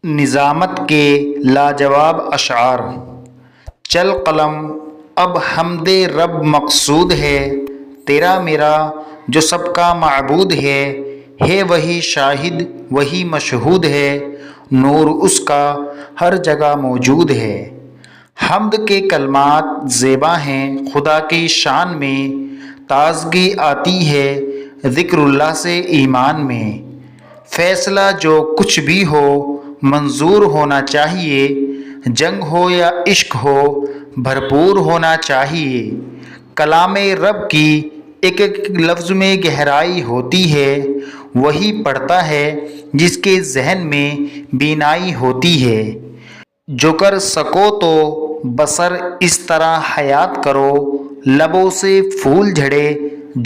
نظامت کے لاجواب اشعار۔ چل قلم اب حمد رب مقصود ہے، تیرا میرا جو سب کا معبود ہے وہی شاہد وہی مشہود ہے، نور اس کا ہر جگہ موجود ہے۔ حمد کے کلمات زیبا ہیں، خدا کی شان میں تازگی آتی ہے ذکر اللہ سے ایمان میں۔ فیصلہ جو کچھ بھی ہو منظور ہونا چاہیے، جنگ ہو یا عشق ہو بھرپور ہونا چاہیے۔ کلام رب کی ایک ایک لفظ میں گہرائی ہوتی ہے، وہی پڑھتا ہے جس کے ذہن میں بینائی ہوتی ہے۔ جو کر سکو تو بسر اس طرح حیات کرو، لبوں سے پھول جھڑے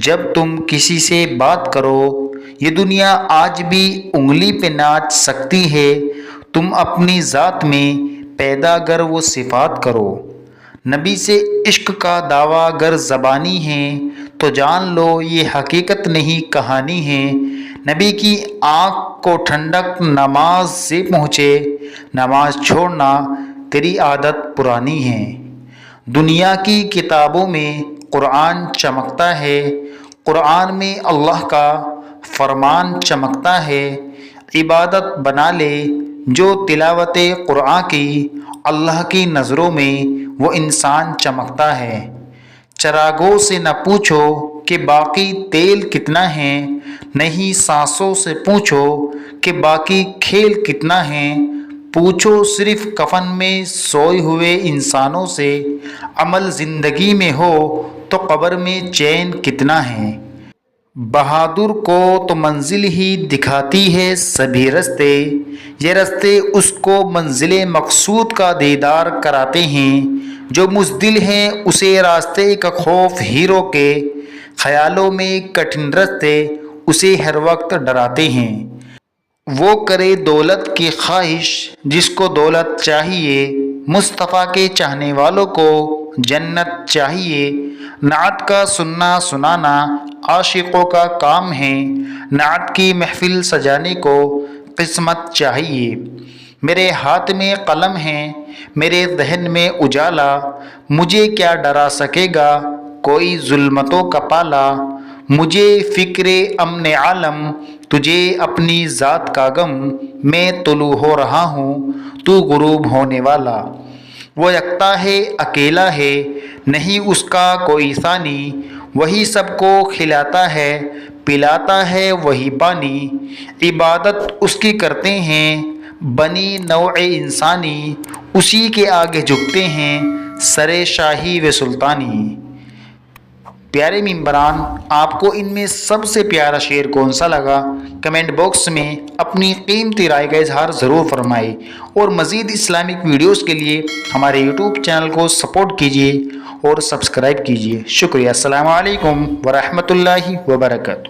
جب تم کسی سے بات کرو۔ یہ دنیا آج بھی انگلی پہ ناچ سکتی ہے، تم اپنی ذات میں پیدا گر وہ صفات کرو۔ نبی سے عشق کا دعویٰ گر زبانی ہے تو جان لو یہ حقیقت نہیں کہانی ہے۔ نبی کی آنکھ کو ٹھنڈک نماز سے پہنچے، نماز چھوڑنا تیری عادت پرانی ہے۔ دنیا کی کتابوں میں قرآن چمکتا ہے، قرآن میں اللہ کا فرمان چمکتا ہے۔ عبادت بنا لے جو تلاوت قرآن کی، اللہ کی نظروں میں وہ انسان چمکتا ہے۔ چراغوں سے نہ پوچھو کہ باقی تیل کتنا ہے، نہیں سانسوں سے پوچھو کہ باقی کھیل کتنا ہے۔ پوچھو صرف کفن میں سوئے ہوئے انسانوں سے، عمل زندگی میں ہو تو قبر میں چین کتنا ہے۔ بہادر کو تو منزل ہی دکھاتی ہے سبھی رستے، یہ رستے اس کو منزل مقصود کا دیدار کراتے ہیں۔ جو مزدل ہیں اسے راستے کا خوف ہیرو کے، خیالوں میں کٹھن رستے اسے ہر وقت ڈراتے ہیں۔ وہ کرے دولت کی خواہش جس کو دولت چاہیے، مصطفیٰ کے چاہنے والوں کو جنت چاہیے۔ نعت کا سننا سنانا عاشقوں کا کام ہے، نعت کی محفل سجانے کو قسمت چاہیے۔ میرے ہاتھ میں قلم ہے، میرے ذہن میں اجالا، مجھے کیا ڈرا سکے گا کوئی ظلمتوں کا پالا۔ مجھے فکر امن عالم، تجھے اپنی ذات کا غم، میں طلوع ہو رہا ہوں تو غروب ہونے والا۔ وہ یکتا ہے اکیلا ہے، نہیں اس کا کوئی ثانی، وہی سب کو کھلاتا ہے پلاتا ہے وہی پانی۔ عبادت اس کی کرتے ہیں بنی نوع انسانی، اسی کے آگے جھکتے ہیں سر شاہی و سلطانی۔ پیارے ممبران، آپ کو ان میں سب سے پیارا شعر کون سا لگا؟ کمنٹ باکس میں اپنی قیمتی رائے کا اظہار ضرور فرمائیں، اور مزید اسلامک ویڈیوز کے لیے ہمارے یوٹیوب چینل کو سپورٹ کیجیے اور سبسکرائب کیجیے۔ شکریہ۔ السلام علیکم ورحمۃ اللہ وبرکاتہ۔